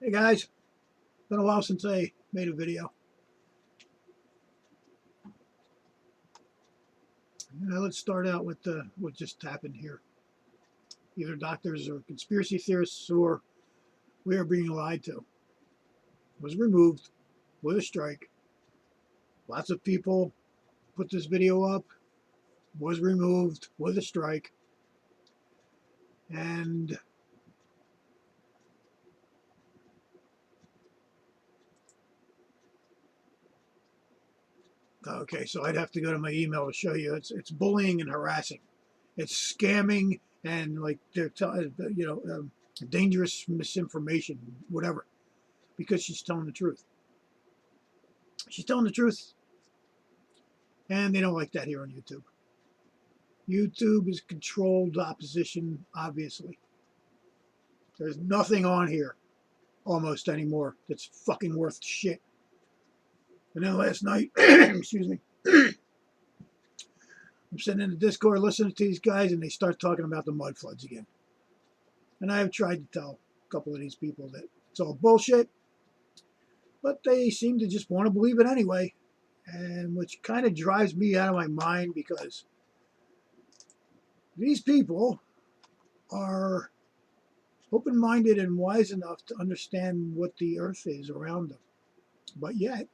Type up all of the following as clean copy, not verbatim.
Hey guys, been a while since I made a video. Let's start out with what just happened here. Either doctors or conspiracy theorists, or we are being lied to. Was removed with a strike. Lots of people put this video up. Was removed with a strike. And okay, so I'd have to go to my email to show you. It's bullying and harassing. It's scamming and like they're telling dangerous misinformation, whatever, because she's telling the truth. She's telling the truth, and they don't like that here on YouTube. YouTube is controlled opposition, obviously. There's nothing on here almost anymore that's fucking worth shit. And then last night, excuse me, I'm sitting in the Discord listening to these guys, and they start talking about the Mudfloods again. And I have tried to tell a couple of these people that it's all bullshit, but they seem to just want to believe it anyway, and which kind of drives me out of my mind, because these people are open-minded and wise enough to understand what the earth is around them. But yet,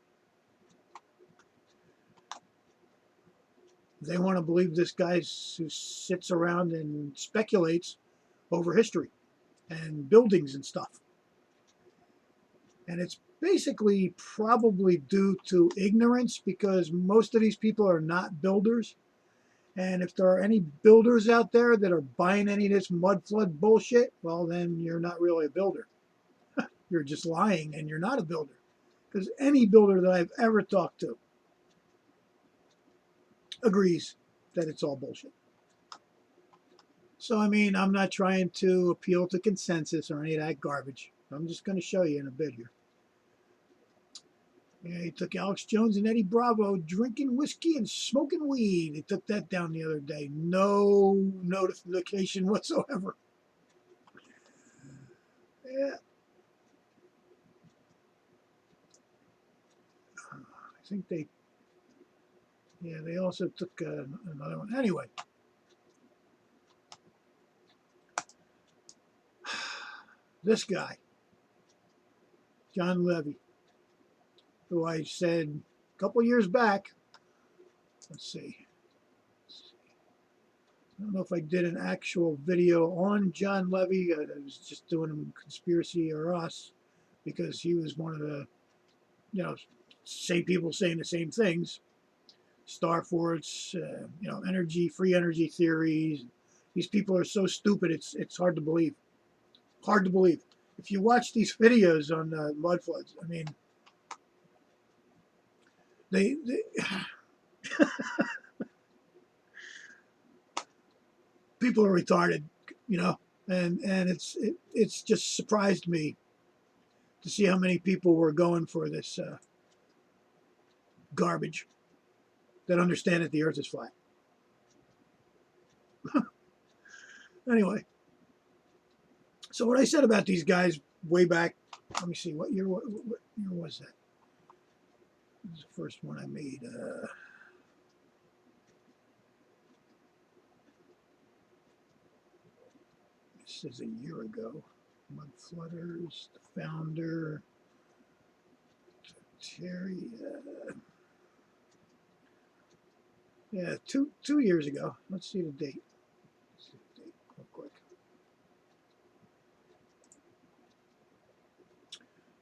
they want to believe this guy who sits around and speculates over history and buildings and stuff. And it's basically probably due to ignorance, because most of these people are not builders. And if there are any builders out there that are buying any of this mud flood bullshit, well, then you're not really a builder. You're just lying, and you're not a builder. Because any builder that I've ever talked to agrees that it's all bullshit. So, I mean, I'm not trying to appeal to consensus or any of that garbage. I'm just going to show you in a bit here. Yeah, he took Alex Jones and Eddie Bravo drinking whiskey and smoking weed. They took that down the other day. No notification whatsoever. Yeah. I think they also took another one. Anyway. This guy, John Levy, who I said a couple years back, let's see. I don't know if I did an actual video on John Levy. I was just doing him Conspiracy or Us, because he was one of the, people saying the same things. Star Force, free energy theories. These people are so stupid, it's hard to believe. Hard to believe. If you watch these videos on Mudfloods, I mean, they people are retarded, and it's just surprised me to see how many people were going for this garbage that understand that the earth is flat. Anyway, so what I said about these guys way back, let me see, what year was that? It was the first one I made. This is a year ago. Mudflooders, the founder, Tartary. Yeah, two years ago. Let's see the date. Let's see the date real quick.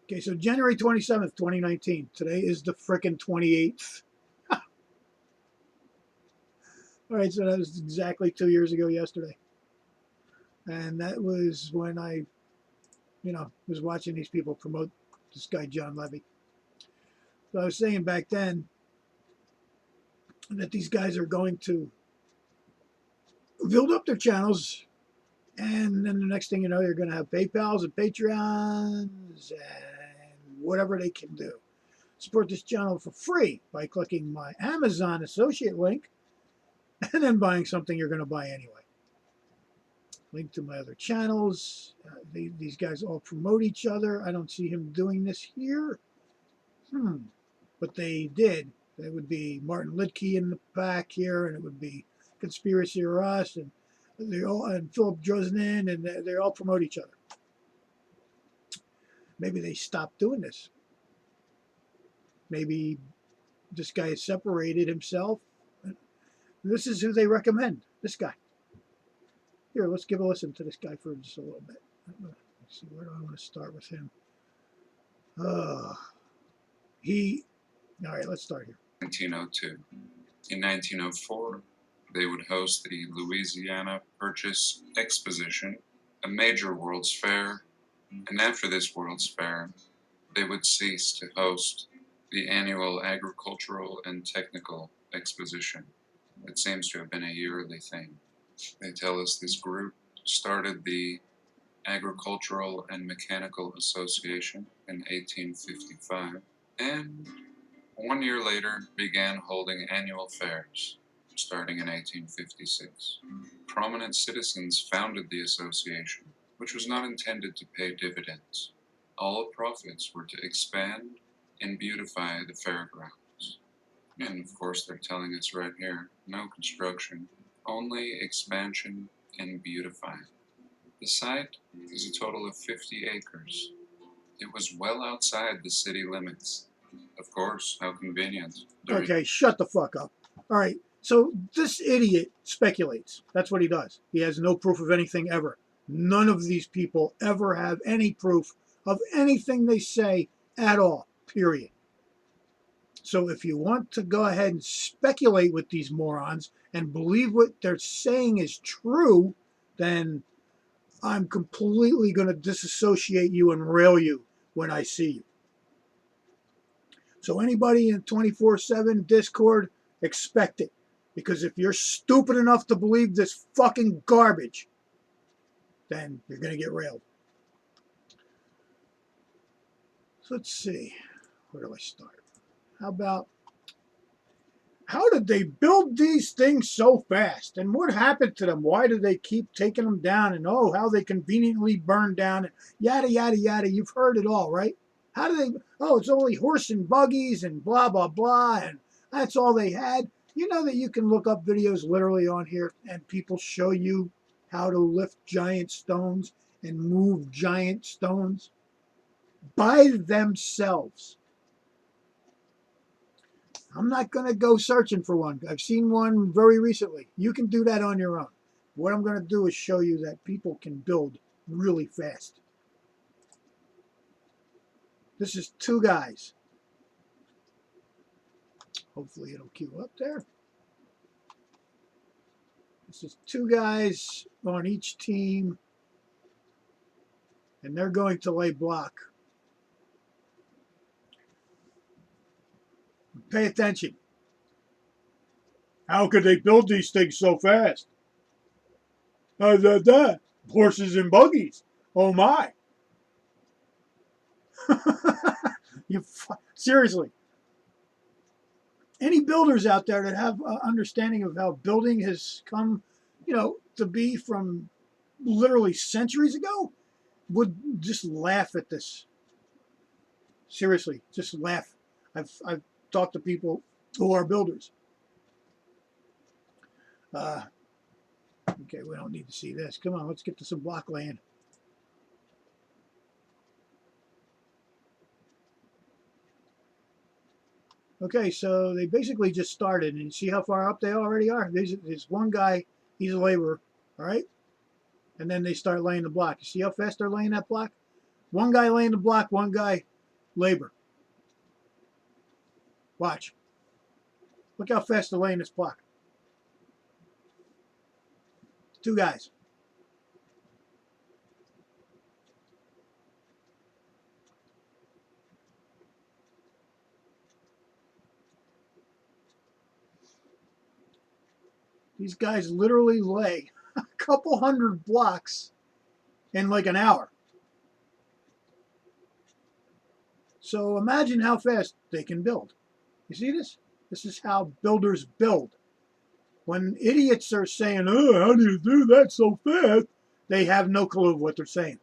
Okay, so January 27th, 2019. Today is the frickin' 28th. All right, so that was exactly 2 years ago yesterday. And that was when I, was watching these people promote this guy, John Levy. So I was saying back then that these guys are going to build up their channels, and then the next thing you know, you're going to have PayPals and Patreons and whatever they can do. Support this channel for free by clicking my Amazon associate link and then buying something you're going to buy anyway. Link to my other channels. These guys all promote each other. I don't see him doing this here. But they did. It would be Martin Lidke in the pack here, and it would be Conspiracy or Us, and they all, and Philip Drosnin, and they all promote each other. Maybe they stopped doing this. Maybe this guy has separated himself. This is who they recommend. This guy. Here, let's give a listen to this guy for just a little bit. Let's see, where do I want to start with him? All right, let's start here. 1902. In 1904, they would host the Louisiana Purchase Exposition, a major World's Fair, and after this World's Fair, they would cease to host the annual Agricultural and Technical Exposition. It seems to have been a yearly thing. They tell us this group started the Agricultural and Mechanical Association in 1855, and 1 year later began holding annual fairs, starting in 1856. Prominent citizens founded the association, which was not intended to pay dividends. All profits were to expand and beautify the fairgrounds. And of course they're telling us right here, no construction, only expansion and beautifying. The site is a total of 50 acres. It was well outside the city limits. Of course, how convenient. Okay, shut the fuck up. All right, so this idiot speculates. That's what he does. He has no proof of anything ever. None of these people ever have any proof of anything they say at all, period. So if you want to go ahead and speculate with these morons and believe what they're saying is true, then I'm completely going to disassociate you and rail you when I see you. So anybody in 24/7 Discord, expect it. Because if you're stupid enough to believe this fucking garbage, then you're going to get railed. So let's see. Where do I start? How did they build these things so fast? And what happened to them? Why do they keep taking them down? And oh, how they conveniently burn down, and yada, yada, yada. You've heard it all, right? How do they, oh, it's only horse and buggies and blah, blah, blah. And that's all they had. You know that you can look up videos literally on here and people show you how to lift giant stones and move giant stones by themselves. I'm not going to go searching for one. I've seen one very recently. You can do that on your own. What I'm going to do is show you that people can build really fast. This is two guys. Hopefully it'll queue up there. This is two guys on each team, and they're going to lay block. Pay attention. How could they build these things so fast? Horses and buggies. Oh my. Seriously. Any builders out there that have an understanding of how building has come, to be from literally centuries ago would just laugh at this. Seriously, just laugh. I've talked to people who are builders. Okay, we don't need to see this. Come on, let's get to some block laying. Okay, so they basically just started, and you see how far up they already are? There's one guy, he's a laborer, all right? And then they start laying the block. You see how fast they're laying that block? One guy laying the block, one guy labor. Watch. Look how fast they're laying this block. Two guys. These guys literally lay a couple hundred blocks in like an hour. So imagine how fast they can build. You see this? This is how builders build. When idiots are saying, oh, how do you do that so fast? They have no clue of what they're saying.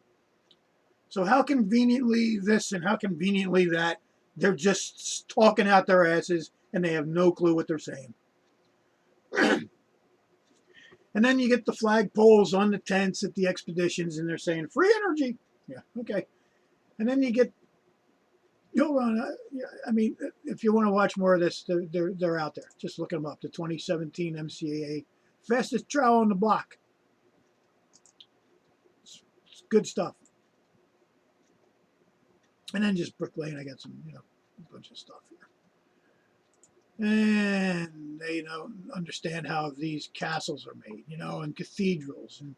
So how conveniently this and how conveniently that, they're just talking out their asses and they have no clue what they're saying. And then you get the flagpoles on the tents at the expeditions and they're saying free energy. Yeah, okay. And then you get, hold on, I mean, if you want to watch more of this, they're out there. Just look them up. The 2017 MCAA fastest trail on the block. It's good stuff. And then just Brick Lane, I got some, a bunch of stuff here. And they understand how these castles are made, and cathedrals, and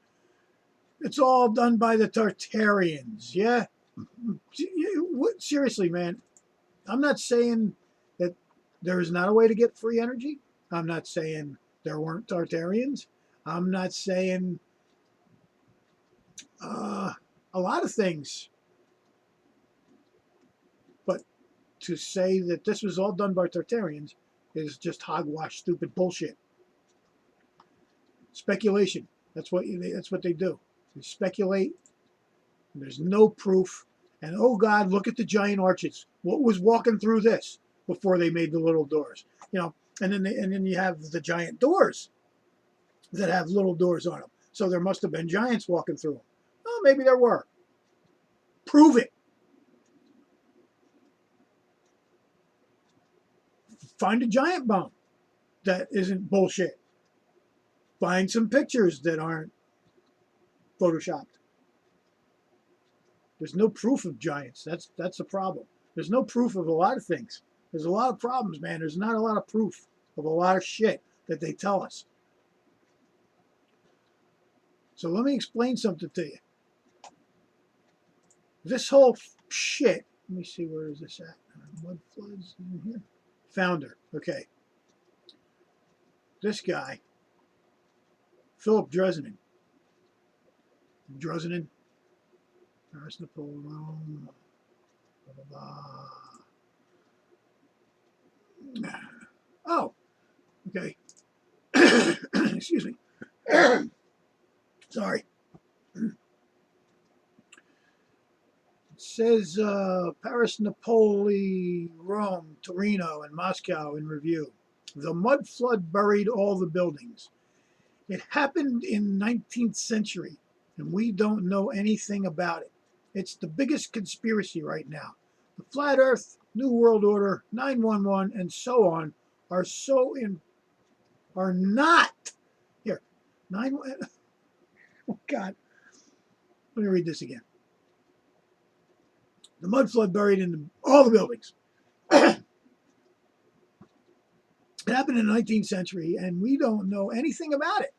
it's all done by the Tartarians. Yeah, seriously, man. I'm not saying that there is not a way to get free energy. I'm not saying there weren't Tartarians. I'm not saying a lot of things, but to say that this was all done by Tartarians is just hogwash, stupid bullshit. Speculation. That's what they do. They speculate. And there's no proof. And oh God, look at the giant arches. What was walking through this before they made the little doors? And then you have the giant doors that have little doors on them. So there must have been giants walking through them. Oh, maybe there were. Prove it. Find a giant bone that isn't bullshit. Find some pictures that aren't photoshopped. There's no proof of giants. That's the problem. There's no proof of a lot of things. There's a lot of problems, man. There's not a lot of proof of a lot of shit that they tell us. So let me explain something to you. This whole shit, let me see, where is this at? Mudfloods in here? Founder, okay. This guy, Philip Dresden, Paris, Napoleon, blah, blah, blah. Oh, okay. Excuse me. Sorry. It says Paris, Napoli, Rome, Torino, and Moscow in review. The mud flood buried all the buildings. It happened in 19th century, and we don't know anything about it. It's the biggest conspiracy right now. The flat Earth, New World Order, 911, and so on are not here. 911. Oh God. Let me read this again. The mud flood buried in all the buildings. It happened in the 19th century, and we don't know anything about it.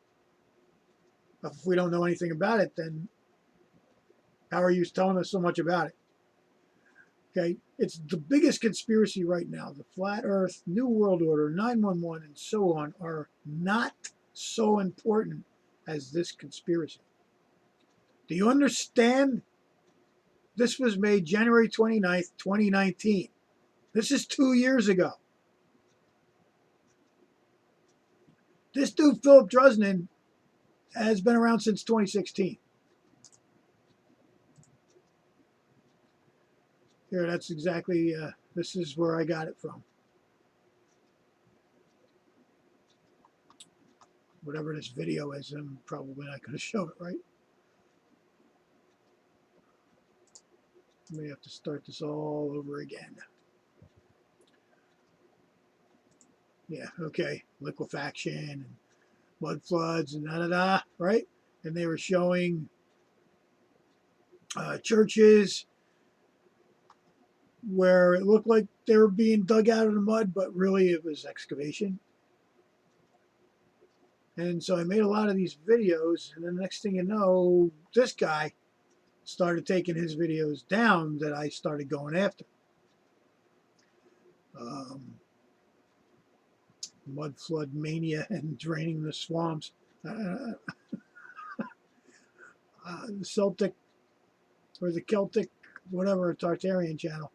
If we don't know anything about it, then how are you telling us so much about it? Okay, it's the biggest conspiracy right now. The flat Earth, New World Order, 911, and so on are not so important as this conspiracy. Do you understand? This was made January 29th, 2019. This is 2 years ago. This dude, Philip Dresden, has been around since 2016. Here, that's exactly, this is where I got it from. Whatever this video is, I'm probably not going to show it, right? I may have to start this all over again. Yeah, okay. Liquefaction and Mudfloods and da-da-da, right? And they were showing churches where it looked like they were being dug out of the mud, but really it was excavation. And so I made a lot of these videos, and then the next thing you know, this guy started taking his videos down that I started going after. Mud flood mania and draining the swamps. The Celtic or the Celtic, whatever, Tartarian channel.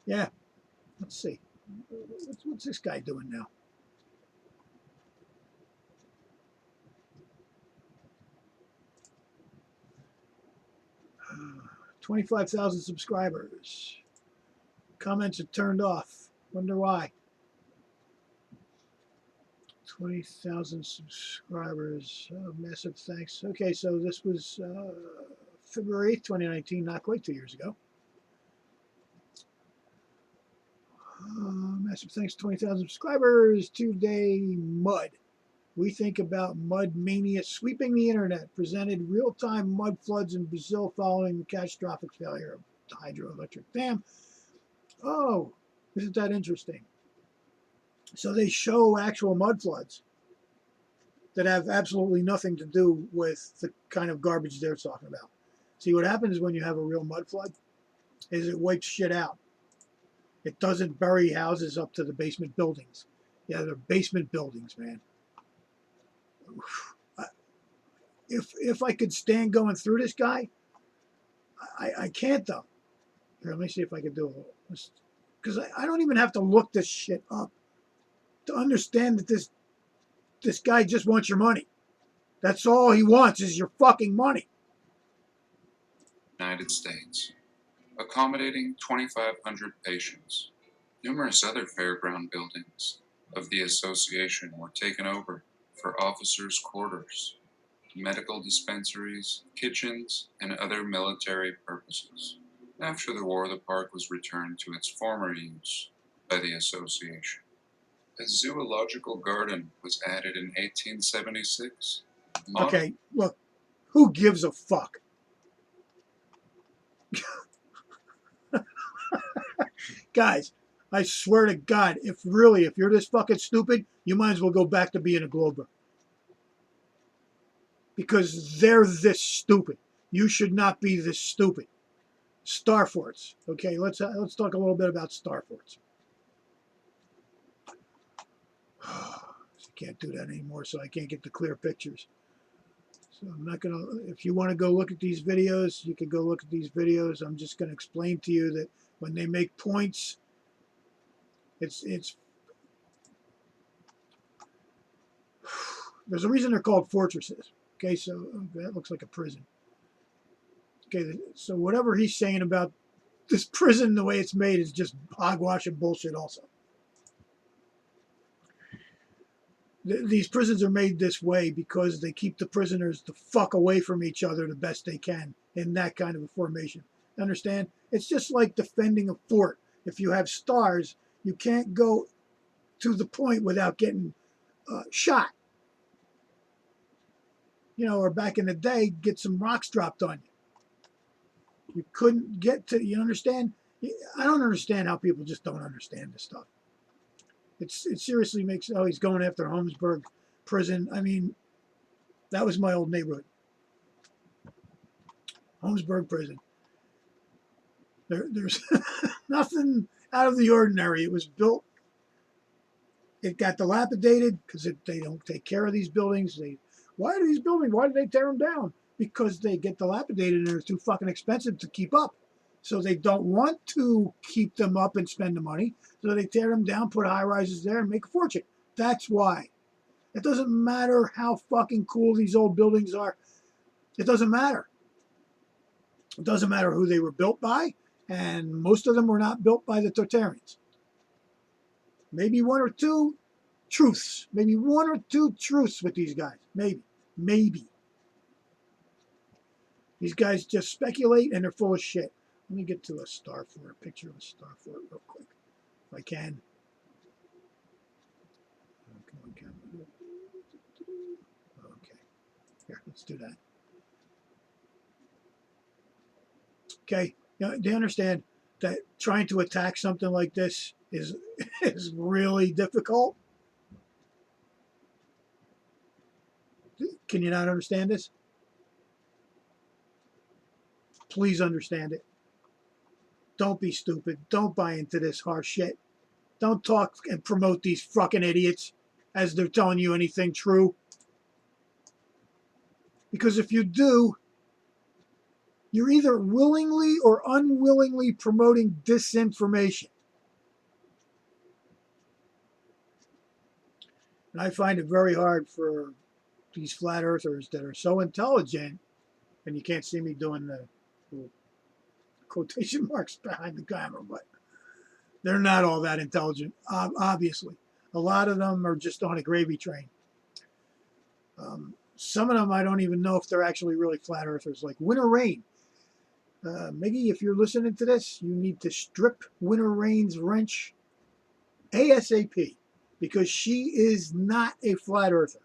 Yeah, let's see. What's this guy doing now? 25,000 subscribers. Comments are turned off. Wonder why. 20,000 subscribers. Massive thanks. Okay, so this was February 8th, 2019, not quite 2 years ago. Massive thanks, 20,000 subscribers. Today, Mud. We think about mud mania sweeping the internet. Presented real-time mud floods in Brazil following the catastrophic failure of the hydroelectric dam. Oh, isn't that interesting? So they show actual mud floods that have absolutely nothing to do with the kind of garbage they're talking about. See, what happens when you have a real mud flood is it wipes shit out. It doesn't bury houses up to the basement buildings. Yeah, they're basement buildings, man. If I could stand going through this guy, I can't though. Here, let me see if I can do a little. Because I don't even have to look this shit up to understand that this guy just wants your money. That's all he wants is your fucking money. United States, accommodating 2,500 patients. Numerous other fairground buildings of the association were taken over for officers' quarters, medical dispensaries, kitchens, and other military purposes. After the war, the park was returned to its former use by the association. A zoological garden was added in 1876. Okay, look, who gives a fuck? Guys, I swear to God, if you're this fucking stupid, you might as well go back to being a Glober. Because they're this stupid. You should not be this stupid. Star forts. Okay, let's talk a little bit about star forts. Can't do that anymore, so I can't get the clear pictures. So I'm not gonna. If you want to go look at these videos, you can go look at these videos. I'm just gonna explain to you that when they make points, it's there's a reason they're called fortresses. Okay, so that looks like a prison. Okay, so whatever he's saying about this prison, the way it's made, is just hogwash and bullshit. Also, these prisons are made this way because they keep the prisoners the fuck away from each other the best they can in that kind of a formation. Understand? It's just like defending a fort. If you have stars, you can't go to the point without getting shot. You know, or back in the day, get some rocks dropped on you. You couldn't get to, you understand? I don't understand how people just don't understand this stuff. It seriously makes, oh, he's going after Holmesburg prison. I mean, that was my old neighborhood. Holmesburg prison. There's nothing out of the ordinary. It was built, it got dilapidated because they don't take care of these buildings. Why are these buildings, why do they tear them down? Because they get dilapidated and they're too fucking expensive to keep up. So they don't want to keep them up and spend the money. So they tear them down, put high rises there, and make a fortune. That's why. It doesn't matter how fucking cool these old buildings are. It doesn't matter. It doesn't matter who they were built by, and most of them were not built by the Tartarians. Maybe one or two truths. Maybe one or two truths with these guys. Maybe. Maybe. These guys just speculate and they're full of shit. Let me get to a star fort, a picture of a star fort real quick, if I can. Okay. Here, let's do that. Okay. Now, do you understand that trying to attack something like this is really difficult? Can you not understand this? Please understand it. Don't be stupid. Don't buy into this harsh shit. Don't talk and promote these fucking idiots as they're telling you anything true. Because if you do, you're either willingly or unwillingly promoting disinformation. And I find it very hard for these flat earthers that are so intelligent, and you can't see me doing the quotation marks behind the camera, but they're not all that intelligent, obviously. A lot of them are just on a gravy train. Some of them I don't even know if they're actually really flat earthers, like Winter Rain. Maybe if you're listening to this, you need to strip Winter Rain's wrench ASAP, because she is not a flat earther.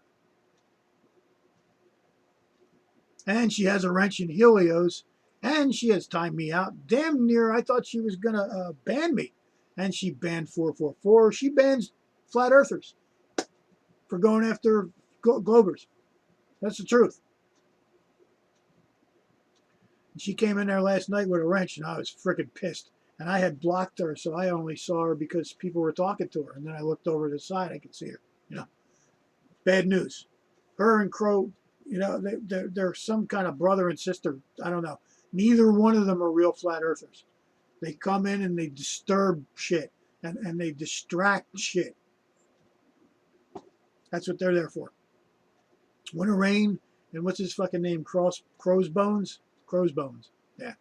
And she has a wrench in Helios, and she has timed me out. Damn near, I thought she was going to ban me. And she banned 444. She bans flat earthers for going after Globers. That's the truth. She came in there last night with a wrench, and I was freaking pissed. And I had blocked her, so I only saw her because people were talking to her. And then I looked over to the side, I could see her. Bad news. Her and Crow, they're some kind of brother and sister. I don't know. Neither one of them are real flat earthers. They come in and they disturb shit, and they distract shit. That's what they're there for. Winter Rain, and what's his fucking name? Crow's Bones? Crow's Bones. Yeah.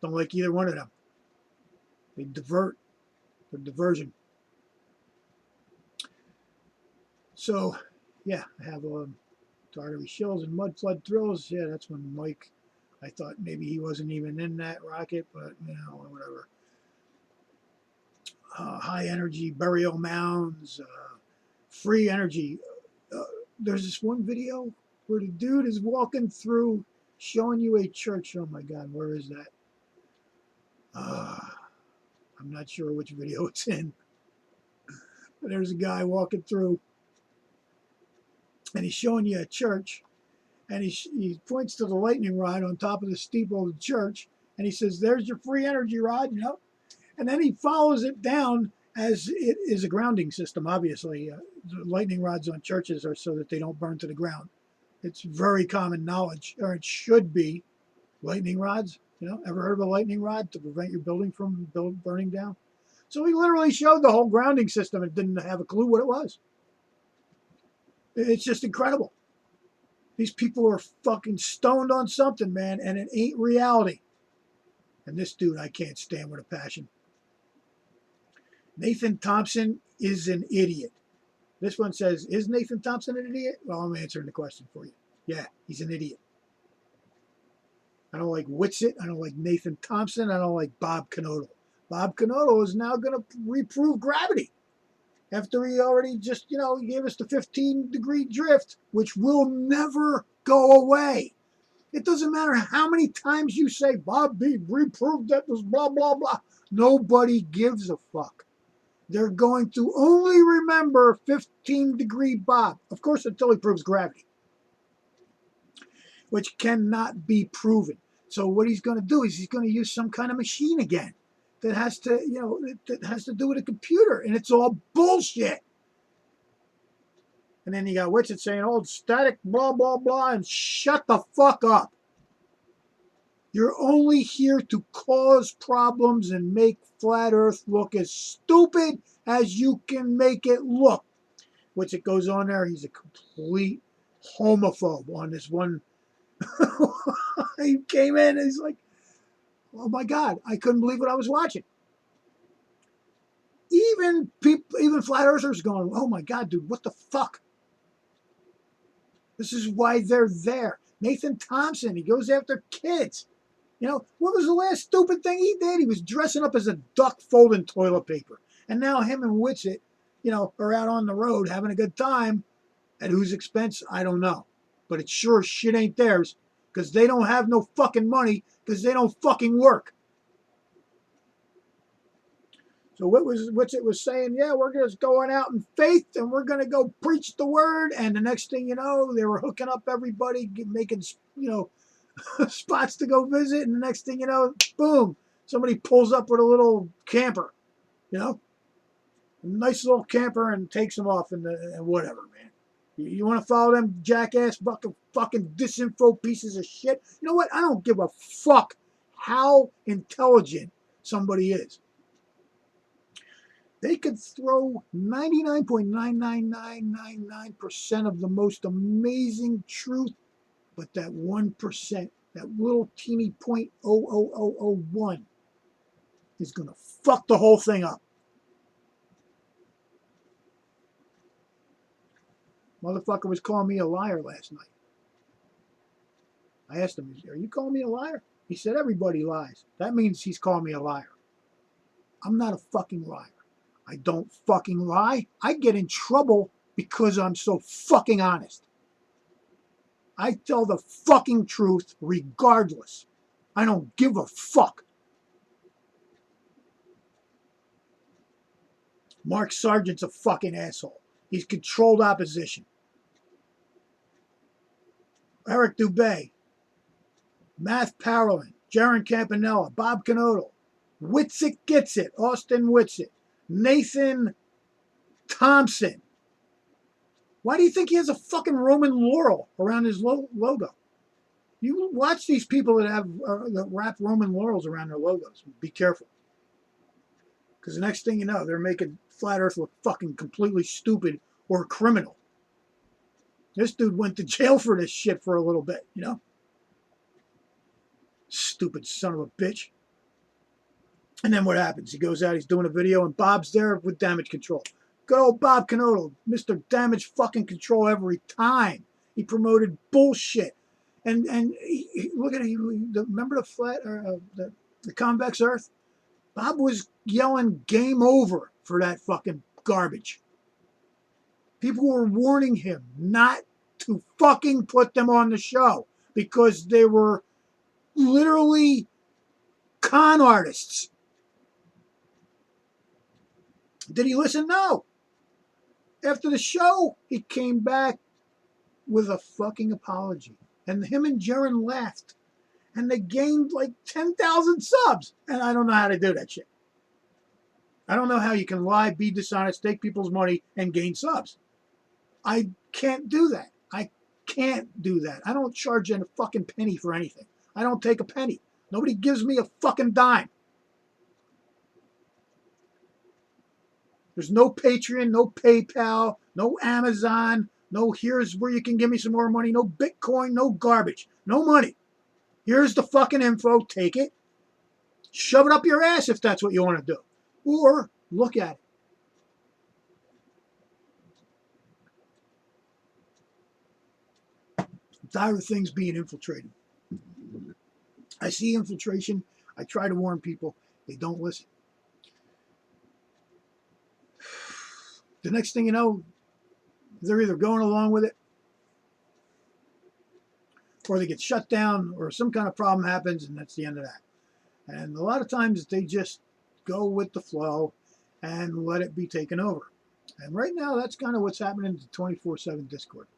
Don't like either one of them. They divert. They're diversion. So, yeah, I have Tartary, Shills, and Mudflood Thrills. Yeah, that's when Mike, I thought maybe he wasn't even in that rocket, but, whatever. High energy burial mounds, free energy. There's this one video where the dude is walking through, showing you a church. Oh my God, where is that? I'm not sure which video it's in. But there's a guy walking through, and he's showing you a church, and he points to the lightning rod on top of the steeple of the church, and he says, "There's your free energy rod," And then he follows it down, as it is a grounding system, obviously. The lightning rods on churches are so that they don't burn to the ground. It's very common knowledge, or it should be, lightning rods. Ever heard of a lightning rod to prevent your building from burning down? So he literally showed the whole grounding system and didn't have a clue what it was. It's just incredible. These people are fucking stoned on something, man, and it ain't reality. And this dude I can't stand with a passion. Nathan Thompson is an idiot. This one says, is Nathan Thompson an idiot? Well, I'm answering the question for you. Yeah, he's an idiot. I don't like Witsit. I don't like Nathan Thompson. I don't like Bob Canodal. Bob Canodal is now going to reprove gravity after he already just, he gave us the 15-degree drift, which will never go away. It doesn't matter how many times you say, Bob B reproved that was blah, blah, blah. Nobody gives a fuck. They're going to only remember 15-degree Bob. Of course, until he proves gravity, which cannot be proven. So what he's going to do is he's going to use some kind of machine again that has to, that has to do with a computer, and it's all bullshit. And then you got Witsit saying, "Oh, static, blah, blah, blah," and shut the fuck up. You're only here to cause problems and make Flat Earth look as stupid as you can make it look. Witsit goes on there, he's a complete homophobe on this one. He came in and he's like, oh my God, I couldn't believe what I was watching. Even people, even flat earthers going, oh my God, dude, what the fuck? This is why they're there. Nathan Thompson, he goes after kids. What was the last stupid thing he did? He was dressing up as a duck folding toilet paper. And now him and Witsit, are out on the road having a good time. At whose expense, I don't know. But it sure as shit ain't theirs, because they don't have no fucking money, because they don't fucking work. So Witsit was saying, yeah, we're just going out in faith, and we're going to go preach the word. And the next thing you know, they were hooking up everybody, making, spots to go visit. And the next thing you know, boom, somebody pulls up with a little camper, a nice little camper, and takes them off and whatever, man. You want to follow them jackass fucking disinfo pieces of shit? You know what? I don't give a fuck how intelligent somebody is. They could throw 99.99999% of the most amazing truth, but that 1%, that little teeny 0.00001 is going to fuck the whole thing up. Motherfucker was calling me a liar last night. I asked him, are you calling me a liar? He said, everybody lies. That means he's calling me a liar. I'm not a fucking liar. I don't fucking lie. I get in trouble because I'm so fucking honest. I tell the fucking truth regardless. I don't give a fuck. Mark Sargent's a fucking asshole. He's controlled opposition. Eric Dubé, Math Parolin, Jaron Campanella, Bob Canodal, Witzik Gets It, Austin Witzik, Nathan Thompson. Why do you think he has a fucking Roman laurel around his logo? You watch these people that have that wrap Roman laurels around their logos. Be careful. Because the next thing you know, they're making Flat Earth look fucking completely stupid or criminal. This dude went to jail for this shit for a little bit, you know? Stupid son of a bitch. And then what happens? He goes out, he's doing a video, and Bob's there with damage control. Good old Bob Canodal, Mr. Damage fucking Control every time. He promoted bullshit. And look at it. Remember the convex Earth? Bob was yelling game over for that fucking garbage. People were warning him not to fucking put them on the show because they were literally con artists. Did he listen? No. After the show, he came back with a fucking apology. And him and Jaron laughed. And they gained like 10,000 subs. And I don't know how to do that shit. I don't know how you can lie, be dishonest, take people's money, and gain subs. I can't do that. I can't do that. I don't charge a fucking penny for anything. I don't take a penny. Nobody gives me a fucking dime. There's no Patreon, no PayPal, no Amazon, no here's where you can give me some more money, no Bitcoin, no garbage, no money. Here's the fucking info. Take it. Shove it up your ass if that's what you want to do. Or look at it. I'm tired of things being infiltrated. I see infiltration. I try to warn people. They don't listen. The next thing you know, they're either going along with it or they get shut down or some kind of problem happens and that's the end of that. And a lot of times they just go with the flow and let it be taken over. And right now that's kind of what's happening in the 24/7 Discord.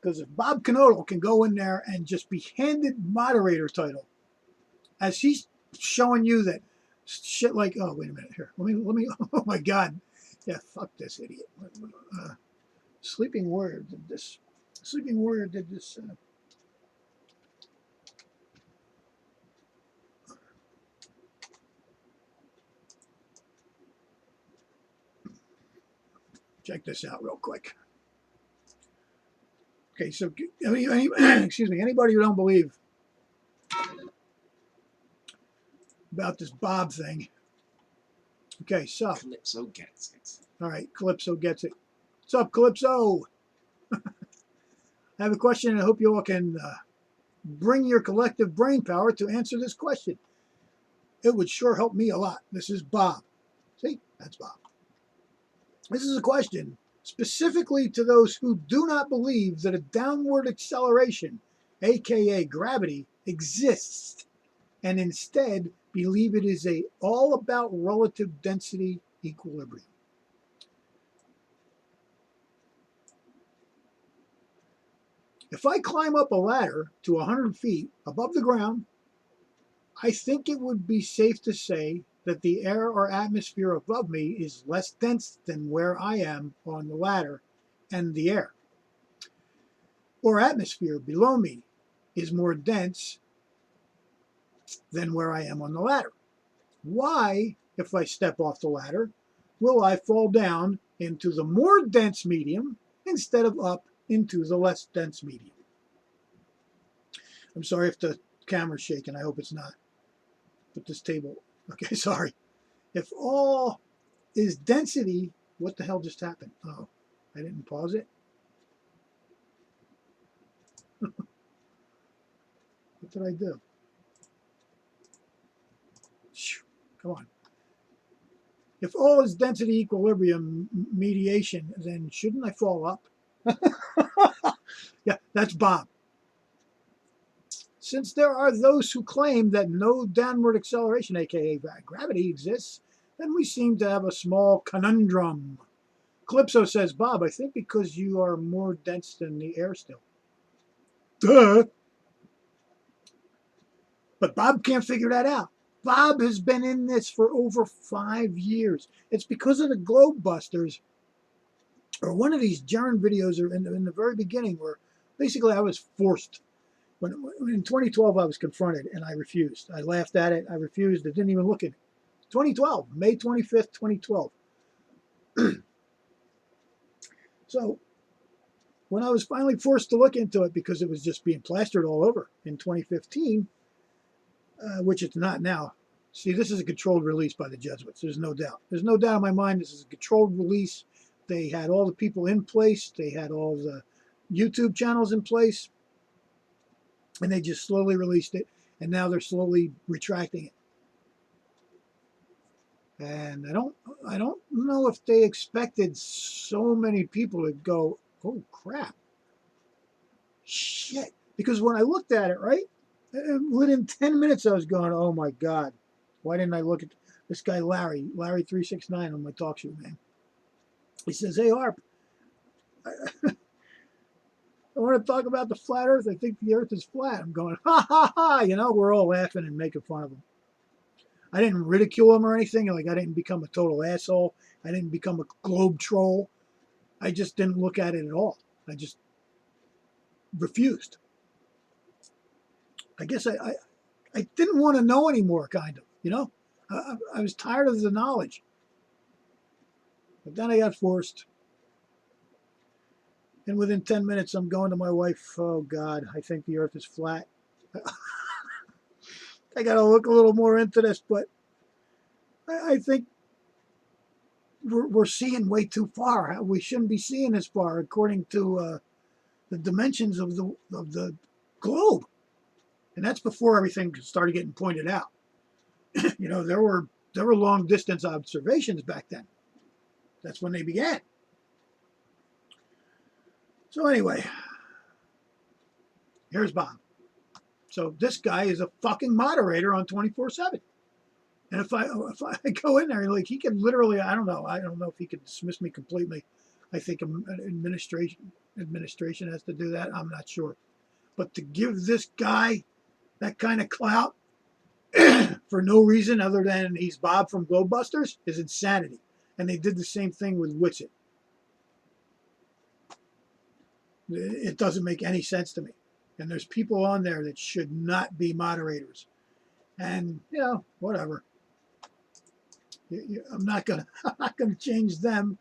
Because if Bob Canodal can go in there and just be handed moderator title as he's showing you that shit like, oh, wait a minute here. Let me, oh my God. Yeah, fuck this idiot. Sleeping Warrior did this. Sleeping Warrior did this. Check this out real quick. Okay, so, excuse me, anybody who don't believe about this Bob thing. Okay, so. Calypso gets it. All right, Calypso gets it. What's up, Calypso? I have a question, and I hope you all can bring your collective brain power to answer this question. It would sure help me a lot. This is Bob. See, that's Bob. This is a question specifically to those who do not believe that a downward acceleration, aka gravity, exists, and instead believe it is all about relative density equilibrium. If I climb up a ladder to 100 feet above the ground, I think it would be safe to say that the air or atmosphere above me is less dense than where I am on the ladder and the air. Or atmosphere below me is more dense than where I am on the ladder. Why, if I step off the ladder, will I fall down into the more dense medium instead of up into the less dense medium? I'm sorry if the camera's shaking. I hope it's not. Put this table. Okay, sorry. If all is density, what the hell just happened? Oh, I didn't pause it. What did I do? Come on. If all is density equilibrium mediation, then shouldn't I fall up? Yeah, that's Bob. Since there are those who claim that no downward acceleration, aka gravity, exists, then we seem to have a small conundrum. Calypso says, Bob, I think because you are more dense than the air still. Duh. But Bob can't figure that out. Bob has been in this for over 5 years. It's because of the Globe Busters, or one of these Jaren videos in the very beginning, where basically I was forced. When in 2012 I was confronted and I refused. I laughed at it. I refused. I didn't even look at it. 2012, May 25th, 2012. So when I was finally forced to look into it because it was just being plastered all over in 2015, which it's not now. See, this is a controlled release by the Jesuits. There's no doubt. There's no doubt in my mind this is a controlled release. They had all the people in place. They had all the YouTube channels in place. And they just slowly released it. And now they're slowly retracting it. And I don't know if they expected so many people to go, oh crap. Shit. Because when I looked at it, right? Within 10 minutes I was going, oh my God. Why didn't I look at this guy Larry369 on my talk show, man? He says, hey Harp, I want to talk about the flat earth. I think the earth is flat. I'm going, ha ha ha. You know, we're all laughing and making fun of him. I didn't ridicule him or anything. Like, I didn't become a total asshole. I didn't become a globe troll. I just didn't look at it at all. I just refused. I guess I didn't want to know anymore, kind of, you know? I was tired of the knowledge. But then I got forced. And within 10 minutes, I'm going to my wife, oh God, I think the earth is flat. I got to look a little more into this, but I think we're seeing way too far. We shouldn't be seeing this far according to the dimensions of the globe. And that's before everything started getting pointed out. You know, there were long distance observations back then. That's when they began. So anyway, here's Bob. So this guy is a fucking moderator on 24/7. And if I go in there, like, he could literally, I don't know if he could dismiss me completely. I think administration has to do that. I'm not sure. But to give this guy that kind of clout for no reason other than he's Bob from Globebusters is insanity. And they did the same thing with Witsit. It doesn't make any sense to me. And there's people on there that should not be moderators. And, you know, whatever. I'm not gonna change them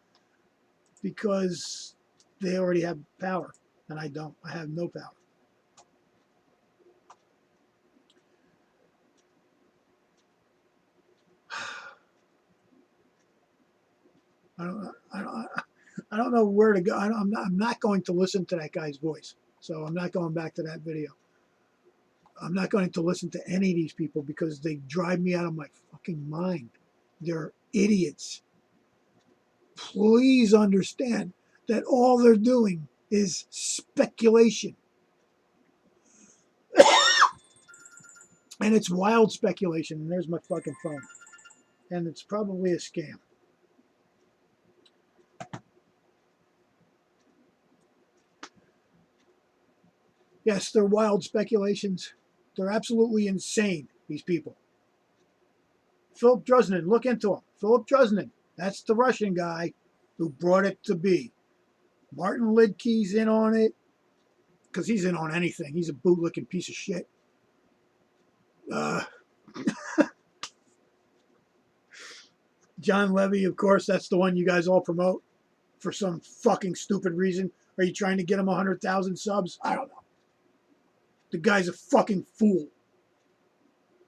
because they already have power, and I don't. I have no power. I don't know where to go. I'm not going to listen to that guy's voice. So I'm not going back to that video. I'm not going to listen to any of these people because they drive me out of my fucking mind. They're idiots. Please understand that all they're doing is speculation. And it's wild speculation. And there's my fucking phone. And it's probably a scam. Yes, they're wild speculations. They're absolutely insane, these people. Philip Druznin, look into him. Philip Druznin, that's the Russian guy who brought it to be. Martin Lidkey's in on it, because he's in on anything. He's a bootlicking piece of shit. John Levy, of course, that's the one you guys all promote for some fucking stupid reason. Are you trying to get him 100,000 subs? I don't know. The guy's a fucking fool.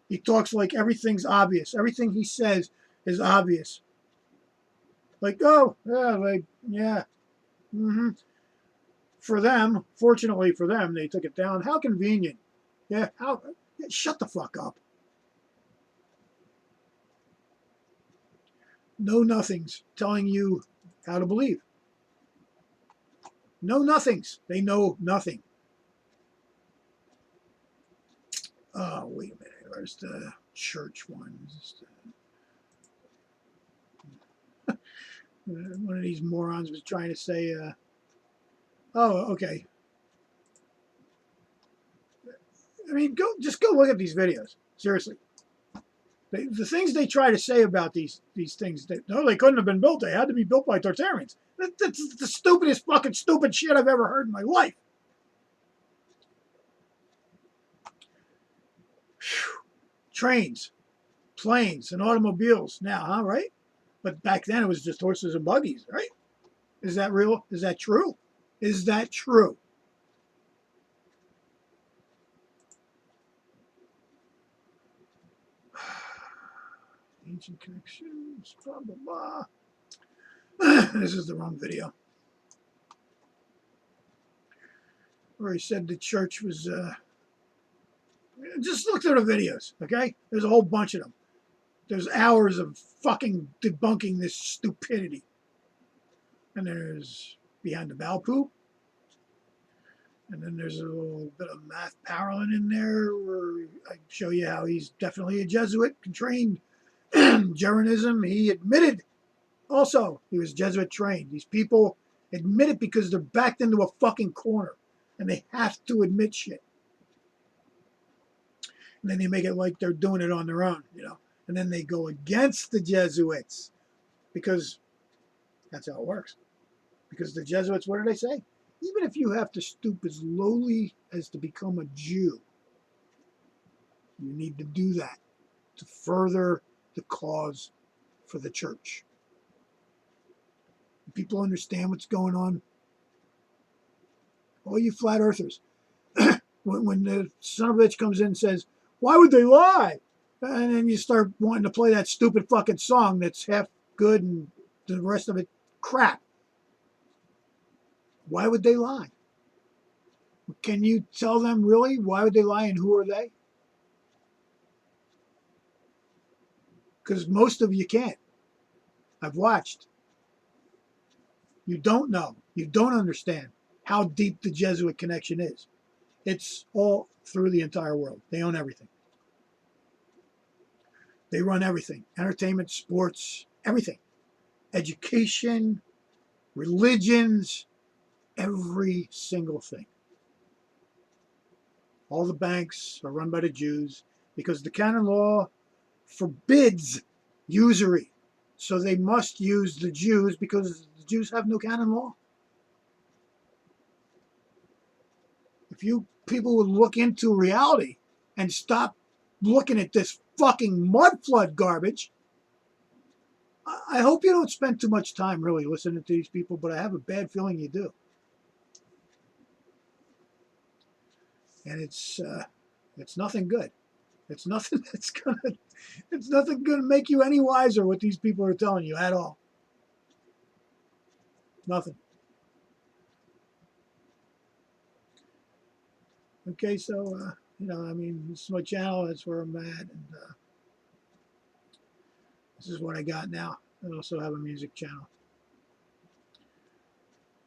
He talks like everything's obvious. Everything he says is obvious. Like, oh, yeah, like, yeah. Mm-hmm. For them, fortunately for them, they took it down. How convenient. Yeah, how? Shut the fuck up. Know nothings telling you how to believe. Know nothings. They know nothing. Oh, wait a minute. Where's the church one? One of these morons was trying to say, oh, okay. I mean, just go look at these videos. Seriously. The things they try to say about these things, no, they couldn't have been built. They had to be built by Tartarians. That's the stupidest fucking stupid shit I've ever heard in my life. Whew. Trains, planes, and automobiles now, huh? Right? But back then it was just horses and buggies, right? Is that real? Is that true? Is that true? Ancient connections, blah, blah, blah. This is the wrong video. Where he said the church was, just look through the videos, okay? There's a whole bunch of them. There's hours of fucking debunking this stupidity. And there's Behind the Balpoop. And then there's a little bit of math Parolin in there where I show you how he's definitely a Jesuit, trained Jeranism. He admitted also he was Jesuit trained. These people admit it because they're backed into a fucking corner and they have to admit shit. And then they make it like they're doing it on their own, you know. And then they go against the Jesuits because that's how it works. Because the Jesuits, what do they say? Even if you have to stoop as lowly as to become a Jew, you need to do that to further the cause for the church. People understand what's going on. All you flat earthers, when the son of a bitch comes in and says, why would they lie? And then you start wanting to play that stupid fucking song that's half good and the rest of it crap. Why would they lie? Can you tell them really? Why would they lie and who are they? Because most of you can't. I've watched. You don't know. You don't understand how deep the Jesuit connection is. It's all through the entire world. They own everything. They run everything. Entertainment, sports, everything. Education, religions, every single thing. All the banks are run by the Jews because the canon law forbids usury. So they must use the Jews because the Jews have no canon law. If you people would look into reality and stop looking at this fucking mudflood garbage, I hope you don't spend too much time really listening to these people, but I have a bad feeling you do. And it's nothing good. It's nothing it's nothing gonna make you any wiser what these people are telling you at all. Nothing. Okay, so you know, I mean, this is my channel. That's where I'm at, and this is what I got now. I also have a music channel,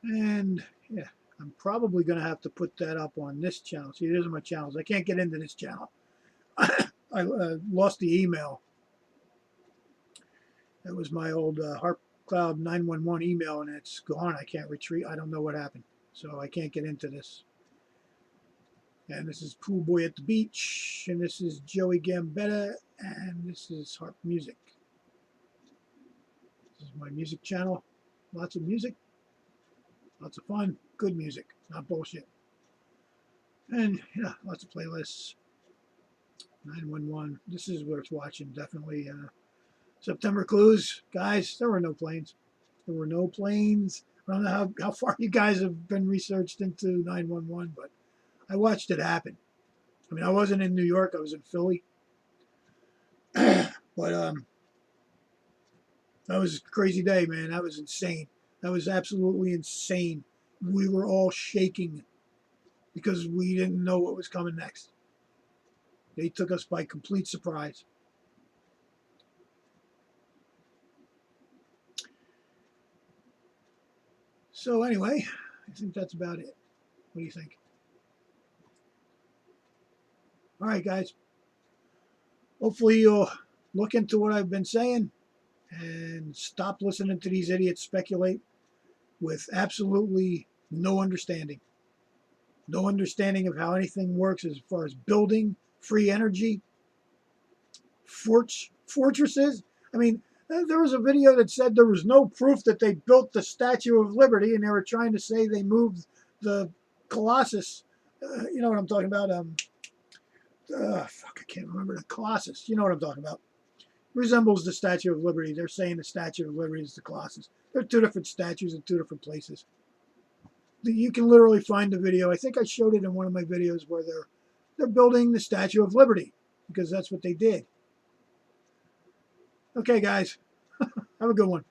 and yeah, I'm probably gonna have to put that up on this channel. See, these are my channels. I can't get into this channel. I lost the email. That was my old haarpCloud 911 email, and it's gone. I can't retrieve. I don't know what happened, so I can't get into this. And this is Pool Boy at the Beach, and this is Joey Gambetta, and this is Harp Music. This is my music channel. Lots of music, lots of fun, good music, not bullshit. And yeah, lots of playlists. 911. This is worth watching, definitely. September clues, guys. There were no planes. There were no planes. I don't know how far you guys have been researched into 911, but I watched it happen. I mean, I wasn't in New York. I was in Philly. But that was a crazy day, man. That was insane. That was absolutely insane. We were all shaking because we didn't know what was coming next. They took us by complete surprise. So anyway, I think that's about it. What do you think? All right, guys. Hopefully you'll look into what I've been saying and stop listening to these idiots speculate with absolutely no understanding. No understanding of how anything works as far as building, free energy, fortresses. I mean, there was a video that said there was no proof that they built the Statue of Liberty, and they were trying to say they moved the Colossus. You know what I'm talking about? Fuck, I can't remember the Colossus. You know what I'm talking about? Resembles the Statue of Liberty. They're saying the Statue of Liberty is the Colossus. They're two different statues in two different places. You can literally find the video. I think I showed it in one of my videos where they're building the Statue of Liberty because that's what they did. Okay, guys, have a good one.